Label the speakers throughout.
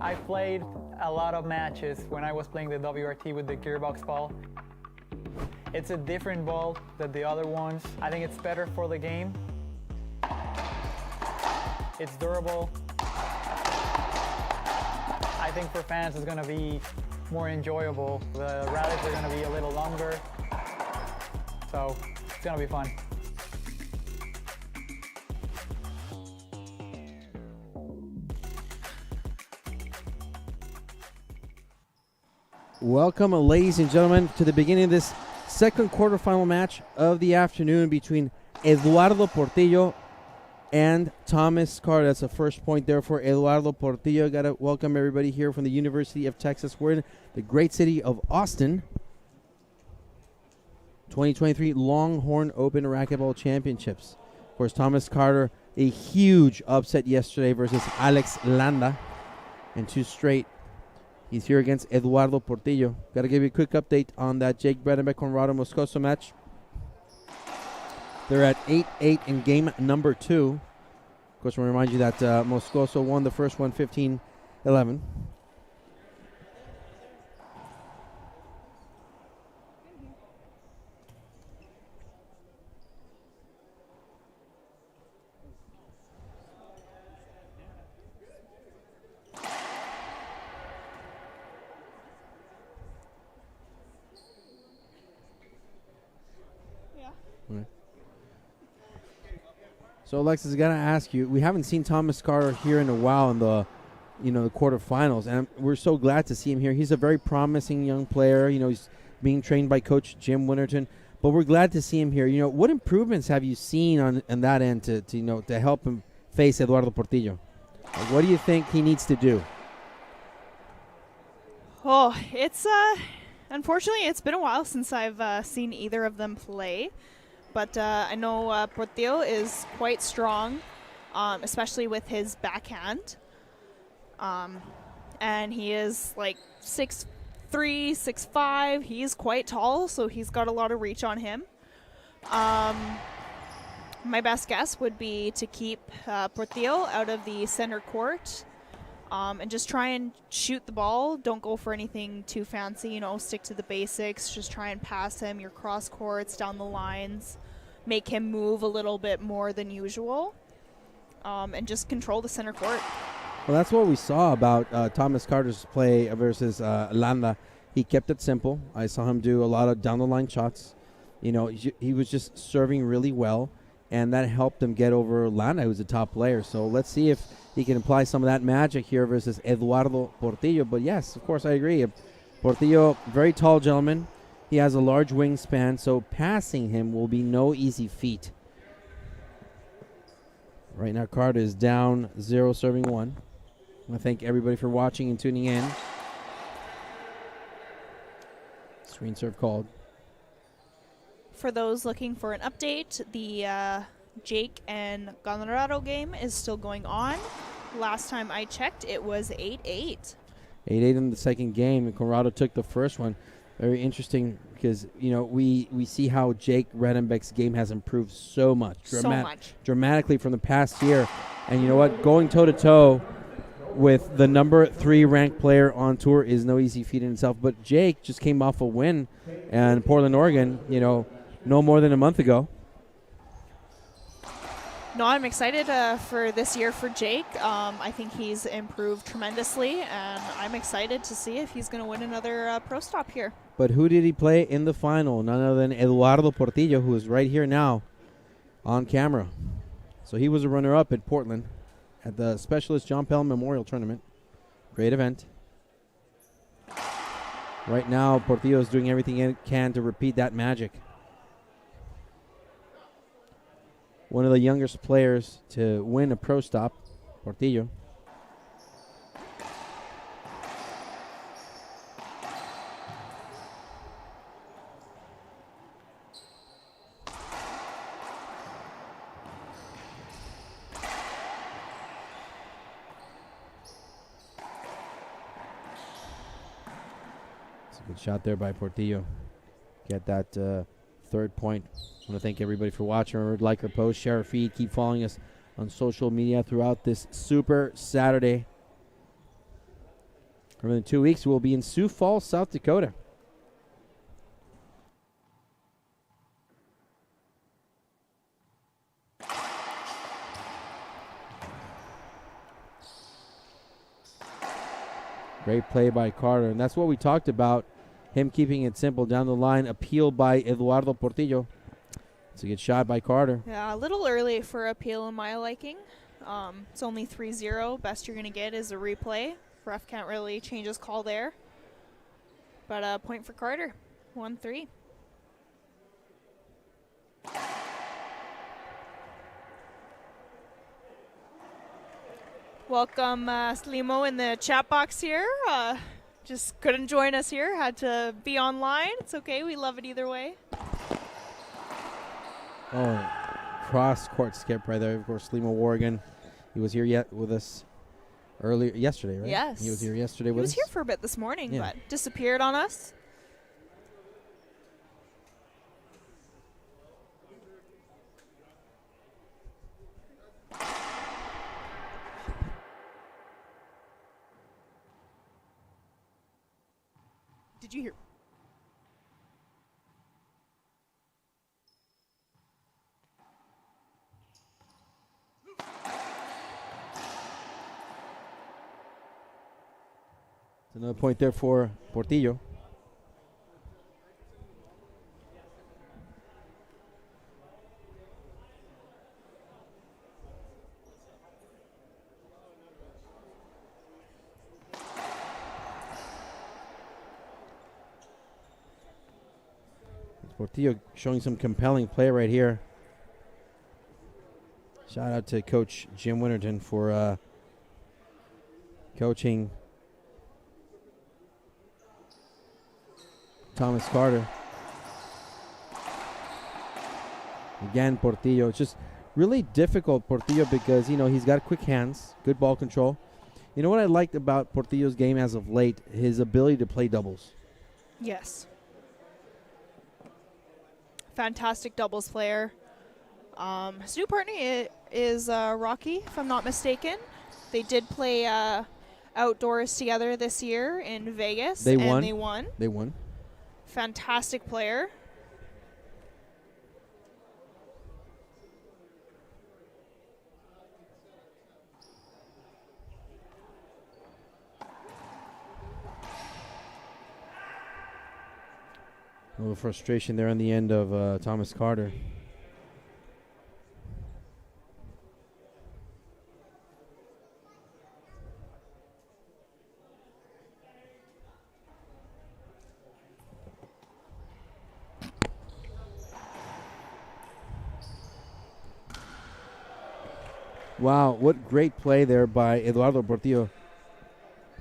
Speaker 1: I played a lot of matches when I was playing the WRT with the gearbox ball. It's a different ball than the other ones. I think it's better for the game. It's durable. I think for fans it's going to be more enjoyable. The rallies are going to be a little longer, so it's going to be fun.
Speaker 2: Welcome, ladies and gentlemen, to the beginning of this second quarterfinal match of the afternoon between Eduardo Portillo and Thomas Carter. That's the first point there for Eduardo Portillo. Got to welcome everybody here from the University of Texas. We're in the great city of Austin. 2023 Longhorn Open Racquetball Championships. Of course, Thomas Carter, a huge upset yesterday versus Alex Landa in 2 straight. He's here against Eduardo Portillo. Got to give you a quick update on that Jake Bredenbeck-Conrado Moscoso match. They're at 8-8 in game number 2. Of course, we'll remind you that Moscoso won the first one 15-11. So, Alexis, I got to ask you, we haven't seen Thomas Carter here in a while in the quarterfinals, and we're so glad to see him here. He's a very promising young player. He's being trained by Coach Jim Winterton, but we're glad to see him here. What improvements have you seen on that end to help him face Eduardo Portillo? What do you think he needs to do?
Speaker 3: Oh, it's unfortunately it's been a while since I've seen either of them play. But I know Portillo is quite strong, especially with his backhand. And he is like 6'3", 6'5". He's quite tall, so he's got a lot of reach on him. My best guess would be to keep Portillo out of the center court and just try and shoot the ball. Don't go for anything too fancy, stick to the basics. Just try and pass him your cross courts, down the lines, make him move a little bit more than usual, and just control the center court.
Speaker 2: Well, that's what we saw about Thomas Carter's play versus Landa. He kept it simple. I saw him do a lot of down-the-line shots. He was just serving really well, and that helped him get over Landa, who's a top player. So let's see if he can apply some of that magic here versus Eduardo Portillo. But yes, of course, I agree. Portillo, very tall gentleman. He has a large wingspan, so passing him will be no easy feat. Right now, Carter is down 0, serving 1. I want to thank everybody for watching and tuning in. Screen serve called.
Speaker 3: For those looking for an update, the Jake and Conrado game is still going on. Last time I checked, it was 8-8.
Speaker 2: 8-8 in the second game, and Conrado took the first one. Very interesting because, we see how Jake Bredenbeck's game has improved so much. Dramatically from the past year. And you know what? Going toe-to-toe with the number 3 ranked player on tour is no easy feat in itself. But Jake just came off a win in Portland, Oregon, no more than a month ago.
Speaker 3: No, I'm excited for this year for Jake. I think he's improved tremendously, and I'm excited to see if he's going to win another pro stop here.
Speaker 2: But who did he play in the final? None other than Eduardo Portillo, who is right here now on camera. So he was a runner-up at Portland at the Specialist John Pell Memorial Tournament. Great event. Right now, Portillo is doing everything he can to repeat that magic. One of the youngest players to win a pro stop, Portillo. It's a good shot there by Portillo. Get that third point. I want to thank everybody for watching. Remember to like our post, share our feed, keep following us on social media throughout this Super Saturday. In 2 weeks, we'll be in Sioux Falls, South Dakota. Great play by Carter, and that's what we talked about, him keeping it simple down the line. Appeal by Eduardo Portillo. It's a good shot by Carter.
Speaker 3: Yeah, a little early for appeal in my liking. It's only 3-0. Best you're going to get is a replay. Ref can't really change his call there. But a point for Carter, 1-3. Welcome, Slimo, in the chat box here. Just couldn't join us here. Had to be online. It's okay. We love it either way.
Speaker 2: Oh, cross-court skip right there. Of course, Slimo Warrigan. He was here yet with us yesterday, right?
Speaker 3: Yes.
Speaker 2: He was here yesterday with us.
Speaker 3: He was here for a bit this morning,
Speaker 2: Yeah.
Speaker 3: but disappeared on us. Did you hear?
Speaker 2: Another point there for Portillo. Portillo showing some compelling play right here. Shout out to Coach Jim Winterton for coaching Thomas Carter. Again, Portillo. It's just really difficult, Portillo, because, you know, he's got quick hands, good ball control. You know what I liked about Portillo's game as of late? His ability to play doubles.
Speaker 3: Yes. Fantastic doubles player. His new partner is Rocky, if I'm not mistaken. They did play outdoors together this year in Vegas.
Speaker 2: They won.
Speaker 3: And they won.
Speaker 2: They won.
Speaker 3: Fantastic player.
Speaker 2: A little frustration there on the end of Thomas Carter. Wow, what great play there by Eduardo Portillo.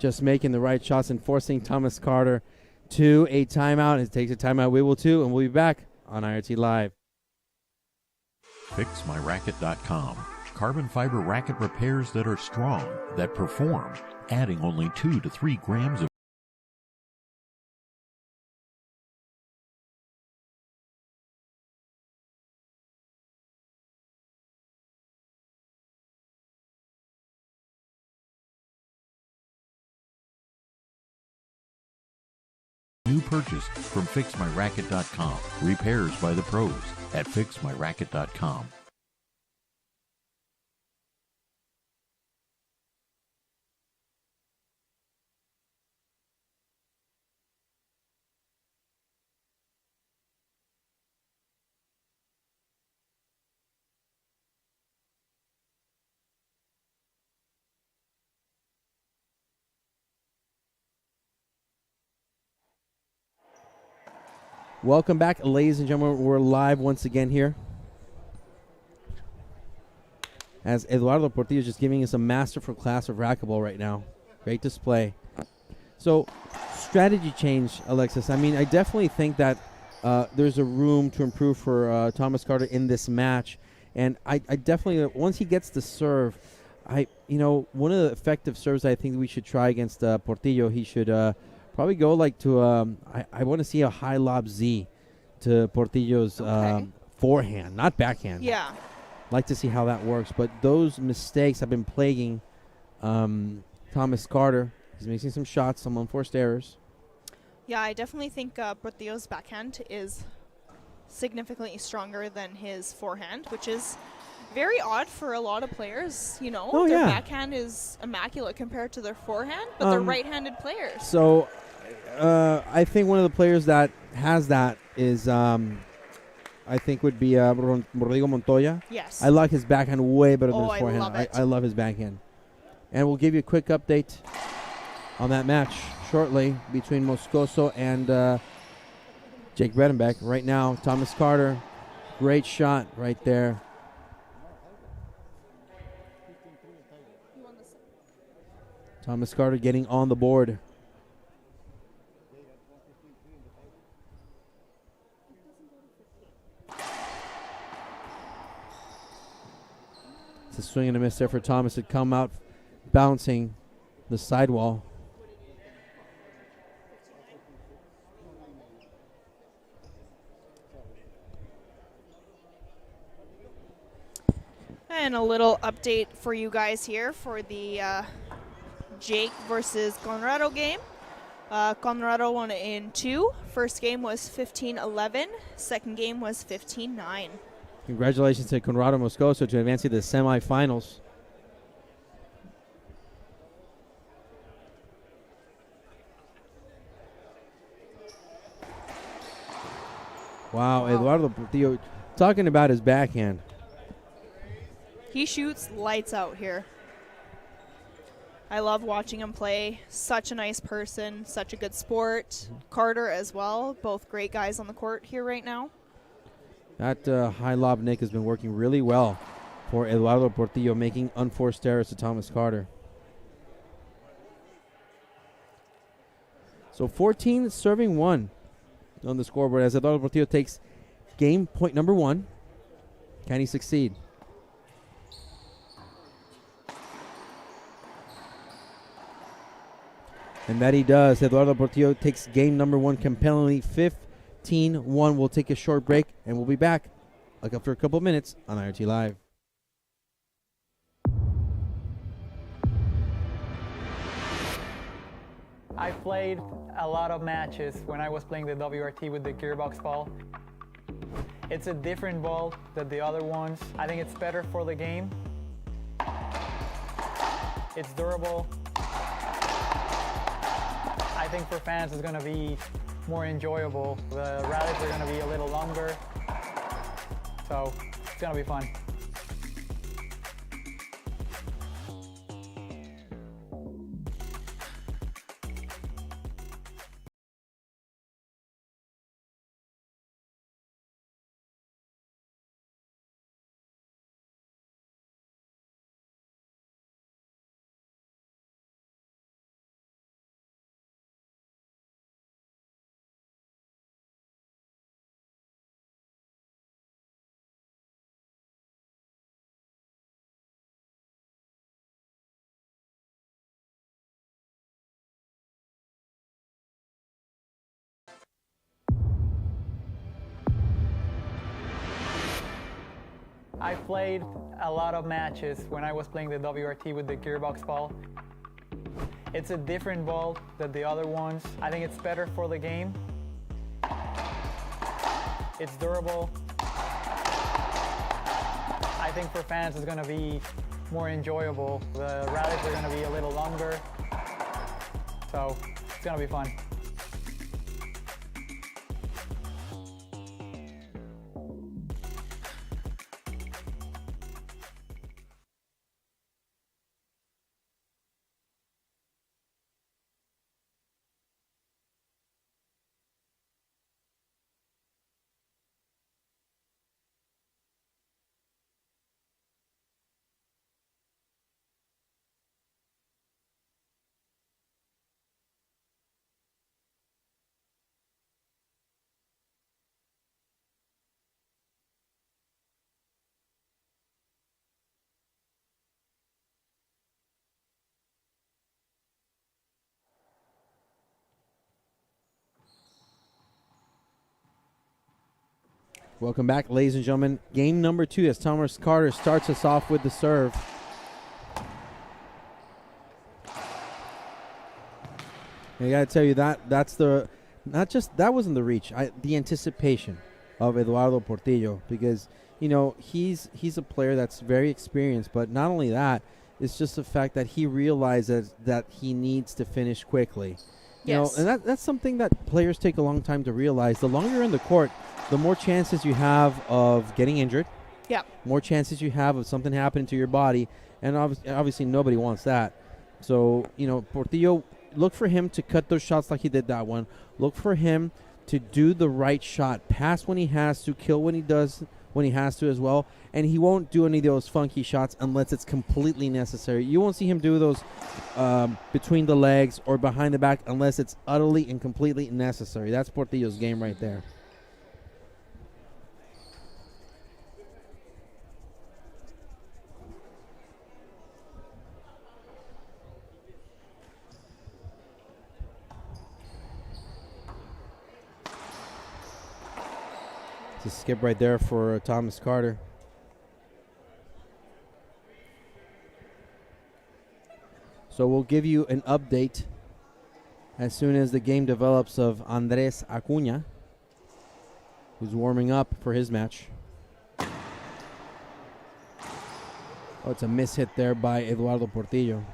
Speaker 2: Just making the right shots and forcing Thomas Carter to a timeout. It takes a timeout. We will too, and we'll be back on IRT Live.
Speaker 4: FixMyRacket.com. Carbon fiber racket repairs that are strong, that perform, adding only 2 to 3 grams of new purchase from FixMyRacket.com. Repairs by the pros at FixMyRacket.com.
Speaker 2: Welcome back, ladies and gentlemen. We're live once again here, as Eduardo Portillo is just giving us a masterful class of racquetball right now. Great display. So, strategy change, Alexis. I mean, I definitely think that there's a room to improve for Thomas Carter in this match. And I definitely, once he gets the serve, one of the effective serves I think we should try against Portillo, he should probably go like to, I want to see a high lob Z to Portillo's forehand, not backhand.
Speaker 3: Yeah.
Speaker 2: Like to see how that works. But those mistakes have been plaguing Thomas Carter. He's missing some shots, some unforced errors.
Speaker 3: Yeah, I definitely think Portillo's backhand is significantly stronger than his forehand, which is very odd for a lot of players. You know,
Speaker 2: Oh,
Speaker 3: their
Speaker 2: yeah.
Speaker 3: backhand is immaculate compared to their forehand, but they're right-handed players.
Speaker 2: So I think one of the players that has that is, I think, would be Rodrigo Montoya.
Speaker 3: Yes.
Speaker 2: I like his backhand way better than
Speaker 3: Oh,
Speaker 2: his
Speaker 3: I
Speaker 2: forehand.
Speaker 3: love it.
Speaker 2: I love his backhand. And we'll give you a quick update on that match shortly between Moscoso and Jake Bredenbeck. Right now, Thomas Carter, great shot right there. Thomas Carter getting on the board. It's a swing and a miss there for Thomas to come out bouncing the sidewall.
Speaker 3: And a little update for you guys here for the Jake versus Conrado game. Conrado won in 2. First game was 15-11. Second game was 15-9.
Speaker 2: Congratulations to Conrado Moscoso to advance to the semifinals. Wow, Eduardo Portillo talking about his backhand.
Speaker 3: He shoots lights out here. I love watching him play. Such a nice person, such a good sport. Carter as well, both great guys on the court here right now.
Speaker 2: That high lob Nick has been working really well for Eduardo Portillo, making unforced errors to Thomas Carter. So 14 serving 1 on the scoreboard as Eduardo Portillo takes game point number 1. Can he succeed? And that he does. Eduardo Portillo takes game number 1 compellingly, 15-1. We'll take a short break, and we'll be back after a couple minutes on IRT Live.
Speaker 1: I played a lot of matches when I was playing the WRT with the gearbox ball. It's a different ball than the other ones. I think it's better for the game. It's durable. I think for fans it's going to be more enjoyable. The rallies are going to be a little longer, so it's going to be fun. I played a lot of matches when I was playing the WRT with the gearbox ball. It's a different ball than the other ones. I think it's better for the game. It's durable. I think for fans it's going to be more enjoyable. The rallies are going to be a little longer, so it's going to be fun.
Speaker 2: Welcome back, ladies and gentlemen. Game number 2 as Thomas Carter starts us off with the serve. I gotta tell you that's the not just that wasn't the reach. The anticipation of Eduardo Portillo, because he's a player that's very experienced, but not only that, it's just the fact that he realizes that he needs to finish quickly.
Speaker 3: Yes.
Speaker 2: And that's something that players take a long time to realize. The longer you're in the court, the more chances you have of getting injured.
Speaker 3: Yeah.
Speaker 2: More chances you have of something happening to your body, and obviously nobody wants that. So, Portillo, look for him to cut those shots like he did that one. Look for him to do the right shot, pass when he has to, kill when he has to as well, and he won't do any of those funky shots unless it's completely necessary. You won't see him do those between the legs or behind the back unless it's utterly and completely necessary. That's Portillo's game right there. It's a skip right there for Thomas Carter. So we'll give you an update as soon as the game develops of Andres Acuña, who's warming up for his match. Oh, it's a miss hit there by Eduardo Portillo.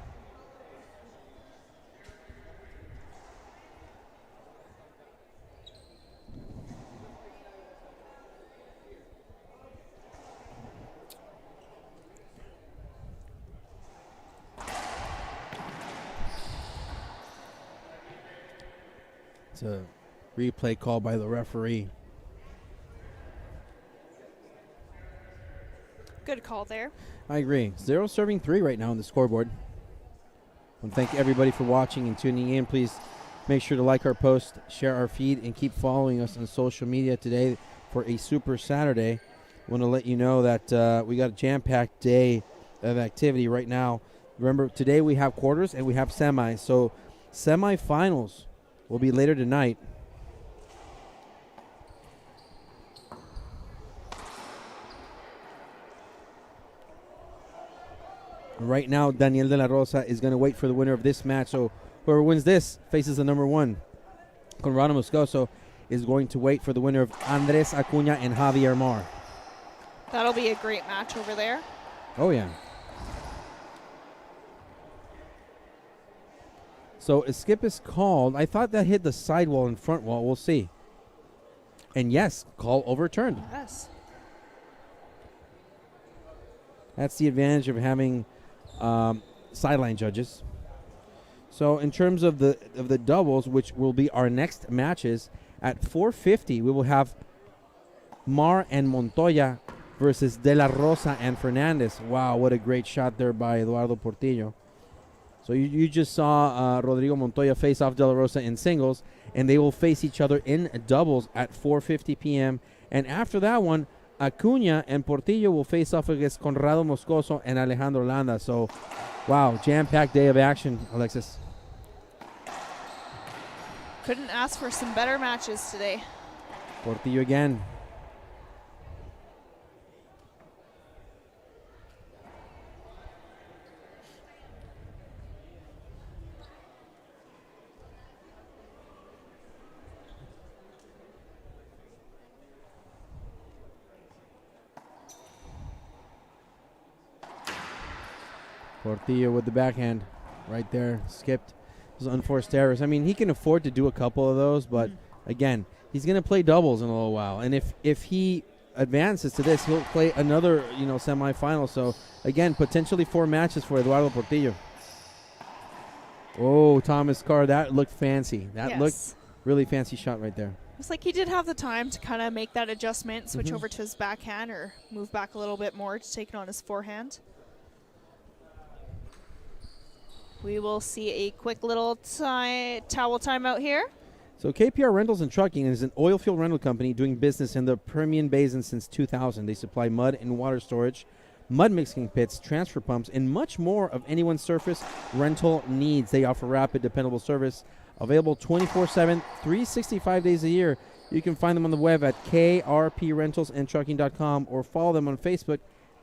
Speaker 2: It's a replay call by the referee.
Speaker 3: Good call there.
Speaker 2: I agree. 0 serving 3 right now on the scoreboard. And thank everybody for watching and tuning in. Please make sure to like our post, share our feed, and keep following us on social media today for a Super Saturday. I want to let you know that we got a jam-packed day of activity right now. Remember, today we have quarters and we have semis. So semifinals will be later tonight. Right now, Daniel de la Rosa is going to wait for the winner of this match. So whoever wins this faces the number 1. Conrado Moscoso is going to wait for the winner of Andres Acuña and Javier Mar.
Speaker 3: That'll be a great match over there.
Speaker 2: Oh, yeah. So a skip is called. I thought that hit the sidewall and front wall. We'll see. And yes, call overturned.
Speaker 3: Yes.
Speaker 2: That's the advantage of having sideline judges. So in terms of the doubles, which will be our next matches, at 4:50 we will have Mar and Montoya versus De La Rosa and Fernandez. Wow, what a great shot there by Eduardo Portillo. So you just saw Rodrigo Montoya face off De La Rosa in singles, and they will face each other in doubles at 4:50 p.m. And after that one, Acuña and Portillo will face off against Conrado Moscoso and Alejandro Landa. So, wow, jam-packed day of action, Alexis.
Speaker 3: Couldn't ask for some better matches today.
Speaker 2: Portillo again. Portillo with the backhand right there, skipped. Those unforced errors. I mean, he can afford to do a couple of those, but again, he's going to play doubles in a little while. And if he advances to this, he'll play another, semifinal. So again, potentially 4 matches for Eduardo Portillo. Oh, Thomas Carr, that looked fancy. That looked really fancy shot right there.
Speaker 3: It's like he did have the time to kind of make that adjustment, switch over to his backhand or move back a little bit more to take it on his forehand. We will see a quick little towel timeout here.
Speaker 2: So KPR Rentals and Trucking is an oil field rental company doing business in the Permian Basin since 2000. They supply mud and water storage, mud mixing pits, transfer pumps, and much more of anyone's surface rental needs. They offer rapid, dependable service, available 24/7, 365 days a year. You can find them on the web at krprentalsandtrucking.com or follow them on Facebook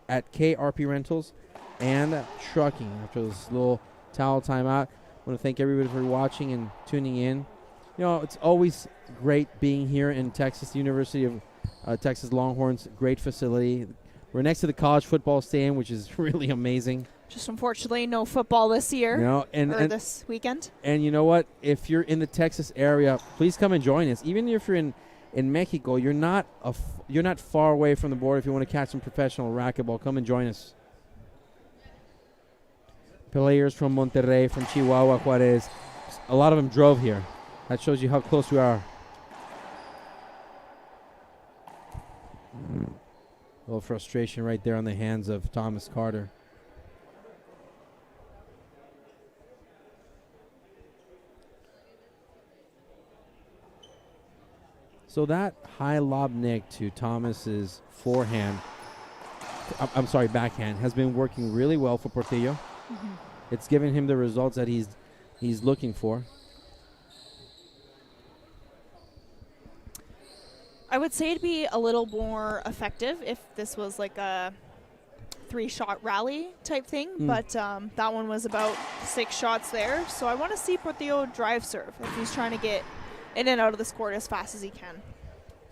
Speaker 2: at KRP Rentals and Trucking. After this little towel timeout, want to thank everybody for watching and tuning in. You know, it's always great being here in Texas, the University of Texas Longhorns. Great facility. We're next to the college football stadium, which is really amazing.
Speaker 3: Just unfortunately no football this year,
Speaker 2: You know, and
Speaker 3: this weekend.
Speaker 2: and you know what? If you're in the Texas area, please come and join us. Even if you're in Mexico, you're not far away from the border. If you want to catch some professional racquetball, come and join us. Players from Monterrey, from Chihuahua, Juarez, a lot of them drove here. That shows you how close we are. A little frustration right there on the hands of Thomas Carter. So that high lob nick to Thomas's backhand, has been working really well for Portillo.
Speaker 3: Mm-hmm.
Speaker 2: It's given him the results that he's looking for.
Speaker 3: I would say it'd be a little more effective if this was like a 3-shot rally type thing, but that one was about 6 shots there. So I want to see Portillo drive serve if he's trying to get in and out of this court as fast as he can.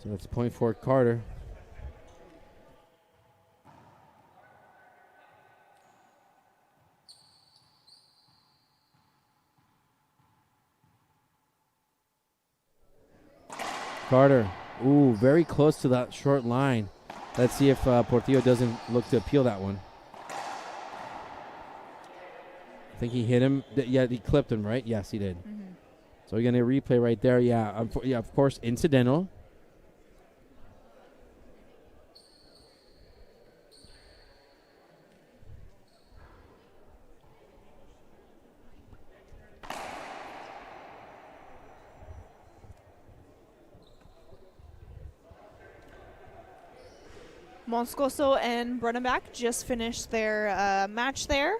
Speaker 2: So that's point for Carter. Carter, ooh, very close to that short line. Let's see if Portillo doesn't look to appeal that one. I think he hit him. Yeah, he clipped him, right? Yes, he did.
Speaker 3: Mm-hmm.
Speaker 2: So we're going to replay right there. Yeah, of course, incidental.
Speaker 3: Moscoso and Brunenbach just finished their match there.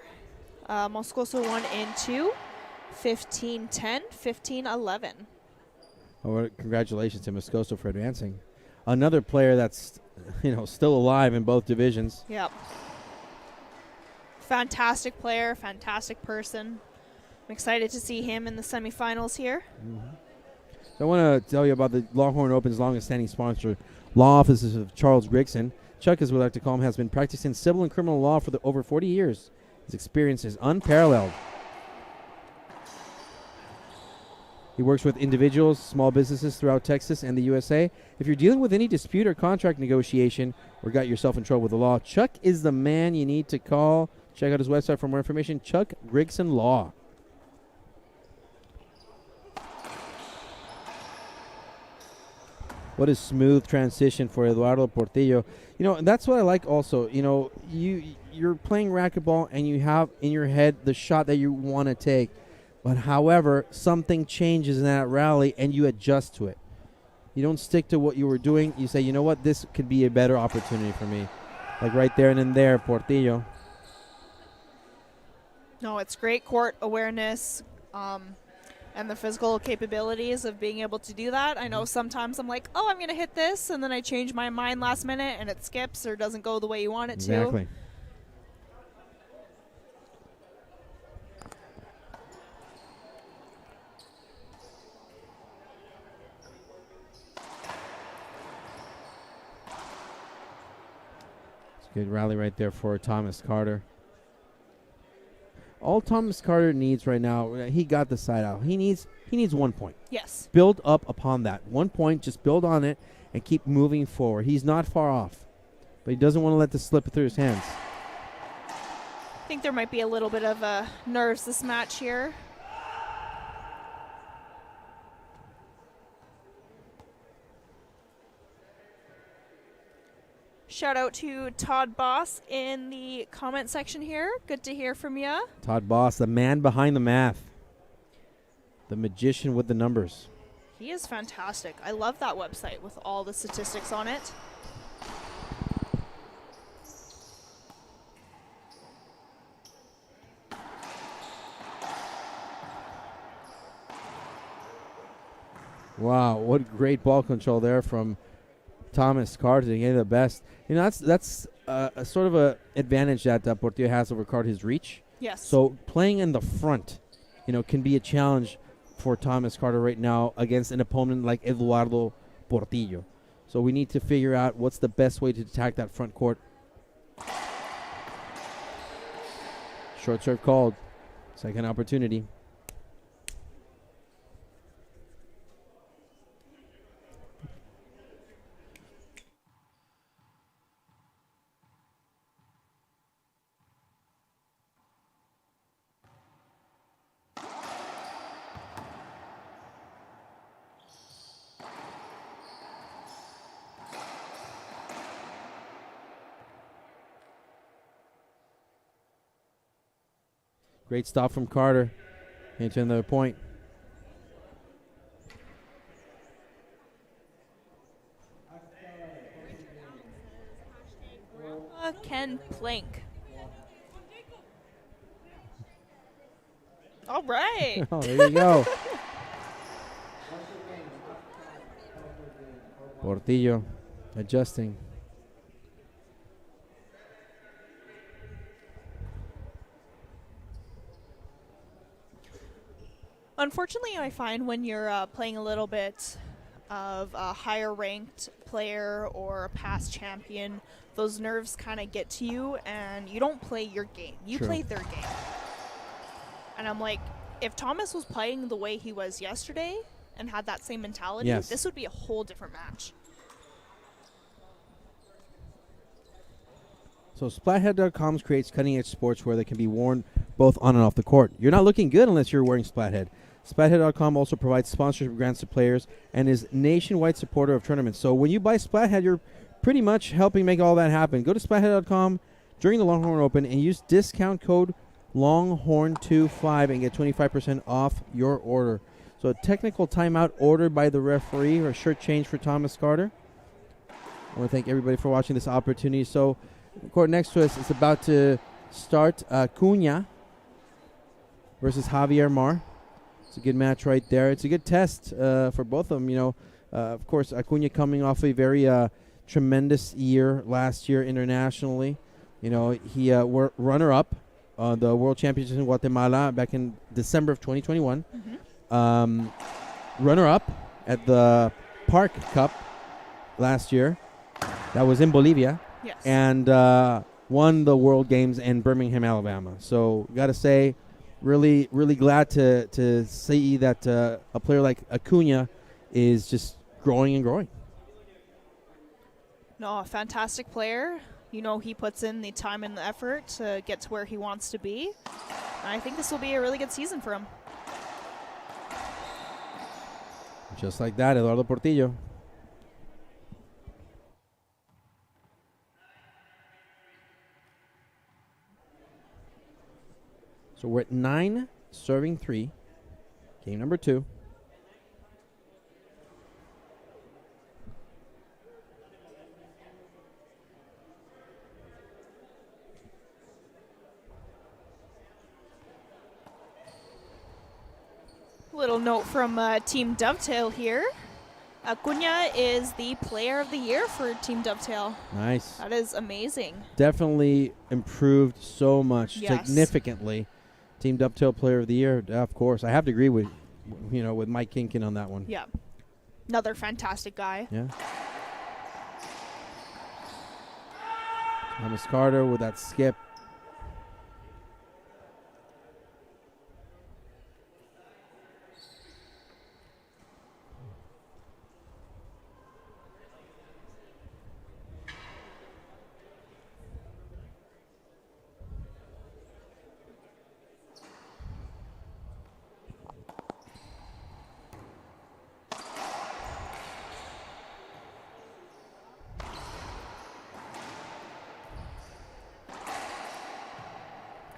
Speaker 3: Moscoso won in 2, 15-10, 15-11.
Speaker 2: Oh, congratulations to Moscoso for advancing. Another player that's still alive in both divisions.
Speaker 3: Yep. Fantastic player, fantastic person. I'm excited to see him in the semifinals here.
Speaker 2: Mm-hmm. So I want to tell you about the Longhorn Open's longest-standing sponsor, Law Offices of Charles Grigson. Chuck, as we like to call him, has been practicing civil and criminal law for over 40 years. His experience is unparalleled. He works with individuals, small businesses throughout Texas and the USA. If you're dealing with any dispute or contract negotiation or got yourself in trouble with the law, Chuck is the man you need to call. Check out his website for more information, Chuck Grigson Law. What a smooth transition for Eduardo Portillo. And that's what I like also. You're playing racquetball and you have in your head the shot that you want to take. But however, something changes in that rally and you adjust to it. You don't stick to what you were doing. You say, you know what, this could be a better opportunity for me. Like right there and in there, Portillo.
Speaker 3: No, it's great court awareness and the physical capabilities of being able to do that. I know sometimes I'm like, I'm going to hit this, and then I change my mind last minute, and it skips or doesn't go the way you want it to.
Speaker 2: Exactly. It's a good rally right there for Thomas Carter. All Thomas Carter needs right now, he got the side out. He needs 1 point.
Speaker 3: Yes.
Speaker 2: Build up upon that. 1 point, just build on it and keep moving forward. He's not far off, but he doesn't want to let this slip through his hands.
Speaker 3: I think there might be a little bit of nerves this match here. Shout out to Todd Boss in the comment section here. Good to hear from you.
Speaker 2: Todd Boss, the man behind the math. The magician with the numbers.
Speaker 3: He is fantastic. I love that website with all the statistics on it.
Speaker 2: Wow, what great ball control there from Thomas Carter to get the best. That's a sort of a advantage that Portillo has over Carter, his reach.
Speaker 3: Yes.
Speaker 2: So playing in the front, can be a challenge for Thomas Carter right now against an opponent like Eduardo Portillo. So we need to figure out what's the best way to attack that front court. Short serve called. Second opportunity. Great stop from Carter. Into another point.
Speaker 3: Ken Plank. All right.
Speaker 2: Oh, there you go. Portillo adjusting.
Speaker 3: Unfortunately, I find when you're playing a little bit of a higher ranked player or a past champion, those nerves kind of get to you and you don't play your game. You
Speaker 2: True.
Speaker 3: play their game. And I'm like, if Thomas was playing the way he was yesterday and had that same mentality,
Speaker 2: Yes.
Speaker 3: this would be a whole different match.
Speaker 2: So Splathead.com creates cutting-edge sportswear that can be worn both on and off the court. You're not looking good unless you're wearing Splathead. Splathead.com also provides sponsorship grants to players and is nationwide supporter of tournaments. So when you buy Splathead, you're pretty much helping make all that happen. Go to Splathead.com during the Longhorn Open and use discount code Longhorn25 and get 25% off your order. So a technical timeout ordered by the referee, or a shirt change for Thomas Carter. I want to thank everybody for watching this opportunity. So the court next to us is about to start. Cunha versus Javier Mar. It's a good match right there. It's a good test for both of them. Of course, Acuna coming off a very tremendous year last year internationally. He were runner-up on the World Championships in Guatemala back in December of 2021. Runner-up at the Park Cup last year. That was in Bolivia.
Speaker 3: Yes.
Speaker 2: And won the World Games in Birmingham, Alabama. So, got to say, really, really glad to see that a player like Acuna is just growing and growing.
Speaker 3: No, a fantastic player. He puts in the time and the effort to get to where he wants to be. And I think this will be a really good season for him.
Speaker 2: Just like that, Eduardo Portillo. So we're at 9, serving 3. Game number 2.
Speaker 3: Little note from Team Dovetail here. Acuna is the player of the year for Team Dovetail.
Speaker 2: Nice.
Speaker 3: That is amazing.
Speaker 2: Definitely improved so much,
Speaker 3: Yes.
Speaker 2: significantly. Team Dovetail Player of the Year, of course. I have to agree with Mike Kinkin on that one.
Speaker 3: Yeah. Another fantastic guy.
Speaker 2: Yeah. Thomas Carter with that skip.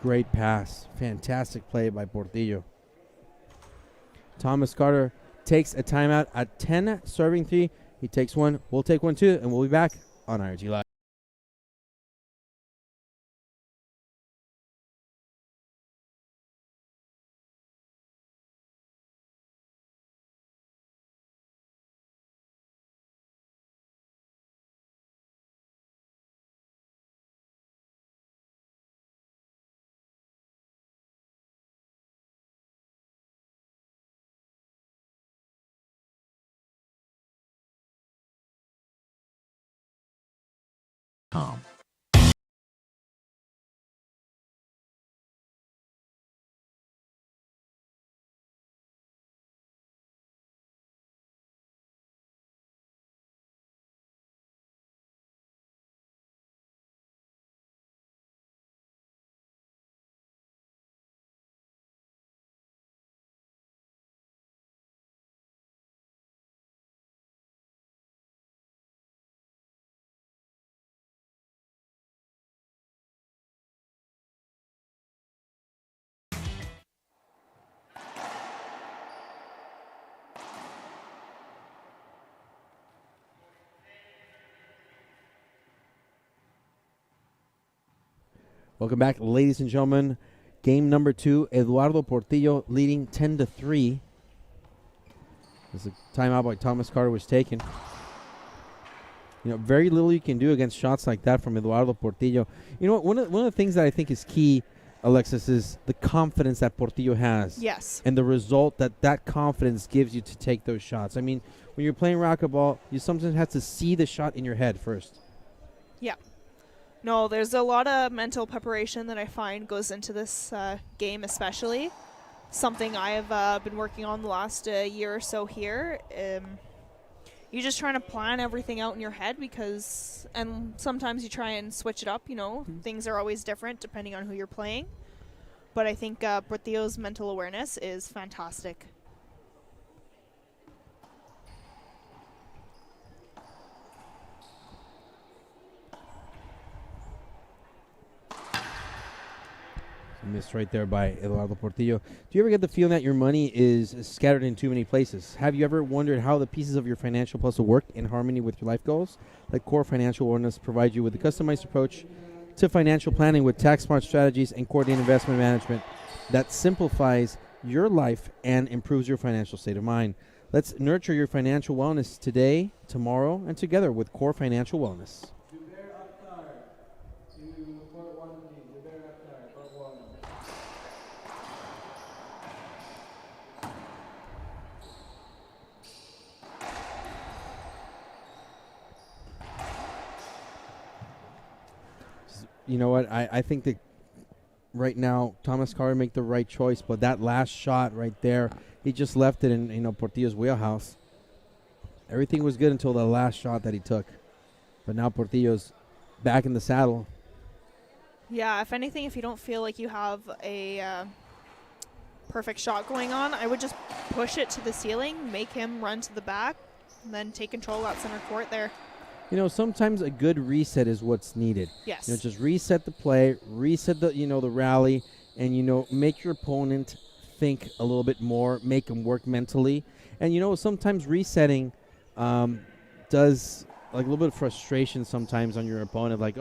Speaker 2: Great pass. Fantastic play by Portillo. Thomas Carter takes a timeout at 10, serving 3. He takes one. We'll take one too, and we'll be back on IRG Live.
Speaker 4: Com.
Speaker 2: Welcome back, ladies and gentlemen. Game number 2, Eduardo Portillo leading 10-3. As a timeout by Thomas Carter was taken. Very little you can do against shots like that from Eduardo Portillo. One of the things that I think is key, Alexis, is the confidence that Portillo has.
Speaker 3: Yes.
Speaker 2: And the result that confidence gives you to take those shots. I mean, when you're playing racquetball, you sometimes have to see the shot in your head first.
Speaker 3: Yeah. No, there's a lot of mental preparation that I find goes into this game, especially. Something I have been working on the last year or so here. You're just trying to plan everything out in your head and sometimes you try and switch it up, Things are always different depending on who you're playing. But I think Portillo's mental awareness is fantastic.
Speaker 2: Missed right there by Eduardo Portillo. Do you ever get the feeling that your money is scattered in too many places? Have you ever wondered how the pieces of your financial puzzle work in harmony with your life goals? Let Core Financial Wellness provide you with a customized approach to financial planning with tax-smart strategies and coordinated investment management that simplifies your life and improves your financial state of mind. Let's nurture your financial wellness today, tomorrow, and together with Core Financial Wellness. You know what? I think that right now Thomas Carter make the right choice, but that last shot right there, he just left it in Portillo's wheelhouse. Everything was good until the last shot that he took, but now Portillo's back in the saddle.
Speaker 3: Yeah, if anything, if you don't feel like you have a perfect shot going on, I would just push it to the ceiling, make him run to the back, and then take control of that center court there.
Speaker 2: Sometimes a good reset is what's needed.
Speaker 3: Yes.
Speaker 2: Just reset the play, reset the the rally, and make your opponent think a little bit more, make them work mentally. And sometimes resetting does like a little bit of frustration sometimes on your opponent, like,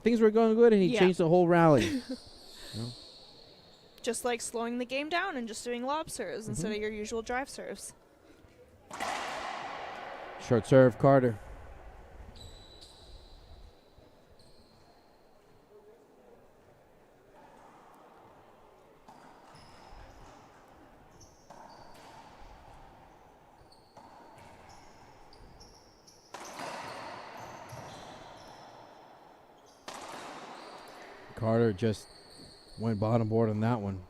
Speaker 2: things were going good and he changed the whole rally.
Speaker 3: Just like slowing the game down and just doing lob serves instead of your usual drive serves.
Speaker 2: Short serve, Carter. Carter just went bottom board on that one.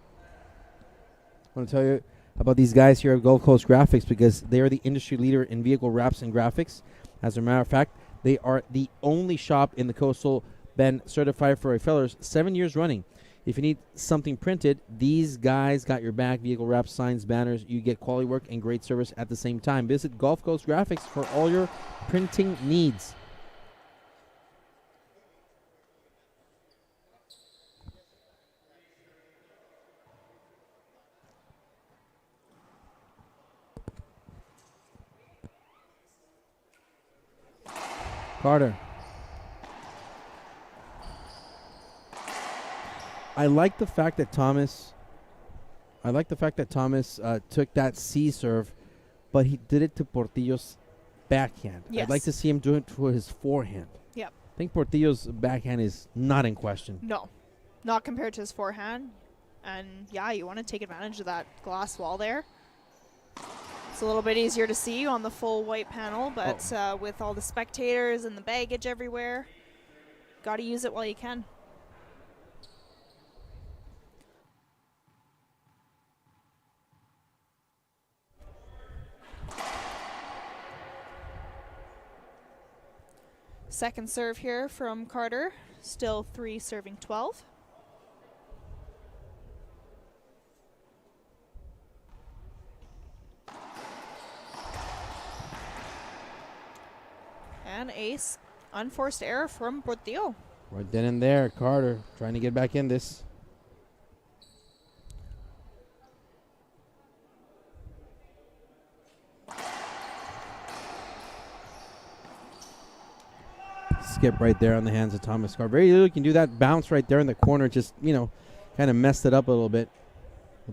Speaker 2: I want to tell you about these guys here at Gulf Coast Graphics because they are the industry leader in vehicle wraps and graphics. As a matter of fact, they are the only shop in the Coastal Bend certified for fellers 7 years running. If you need something printed, these guys got your back. Vehicle wraps, signs, banners. You get quality work and great service at the same time. Visit Gulf Coast Graphics for all your printing needs. Carter. I like the fact that Thomas took that C serve, but he did it to Portillo's backhand.
Speaker 3: Yes.
Speaker 2: I'd like to see him do it to his forehand.
Speaker 3: Yep.
Speaker 2: I think Portillo's backhand is not in question.
Speaker 3: No, not compared to his forehand. And yeah, you want to take advantage of that glass wall there. It's a little bit easier to see on the full white panel, but with all the spectators and the baggage everywhere, got to use it while you can. Second serve here from Carter, still 3 serving 12. And ace, unforced error from Portillo.
Speaker 2: Right then and there, Carter trying to get back in this. Skip right there on the hands of Thomas Carter. Very little can do that bounce right there in the corner. Just, kind of messed it up a little bit.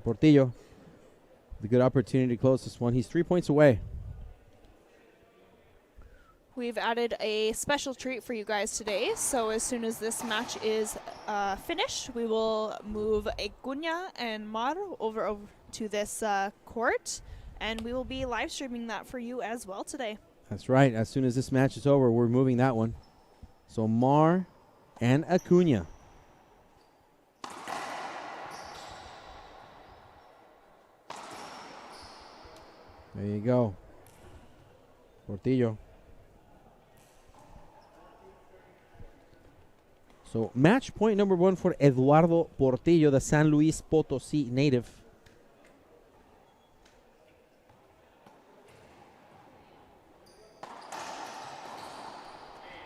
Speaker 2: Portillo, the good opportunity to close this one. He's 3 points away.
Speaker 3: We've added a special treat for you guys today. So as soon as this match is finished, we will move Acuña and Mar over to this court, and we will be live streaming that for you as well today.
Speaker 2: That's right. As soon as this match is over, we're moving that one. So Mar and Acuña. There you go. Portillo. So match point number 1 for Eduardo Portillo, the San Luis Potosí native.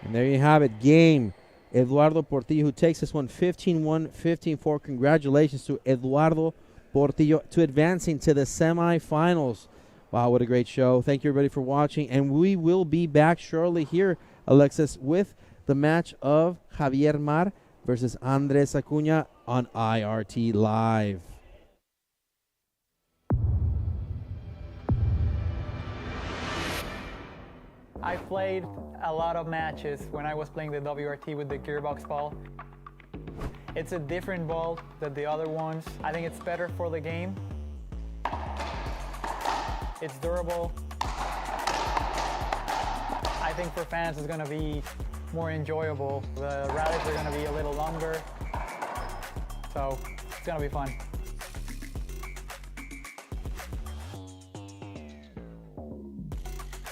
Speaker 2: And there you have it, game. Eduardo Portillo, who takes this one 15-1, 15-4. Congratulations to Eduardo Portillo to advancing to the semifinals. Wow, what a great show. Thank you, everybody, for watching. And we will be back shortly here, Alexis, with the match of Javier Mar versus Andres Acuña on IRT Live.
Speaker 1: I played a lot of matches when I was playing the WRT with the gearbox ball. It's a different ball than the other ones. I think it's better for the game. It's durable. I think for fans it's going to be more enjoyable. The rallies are going to be a little longer, so it's going to be fun.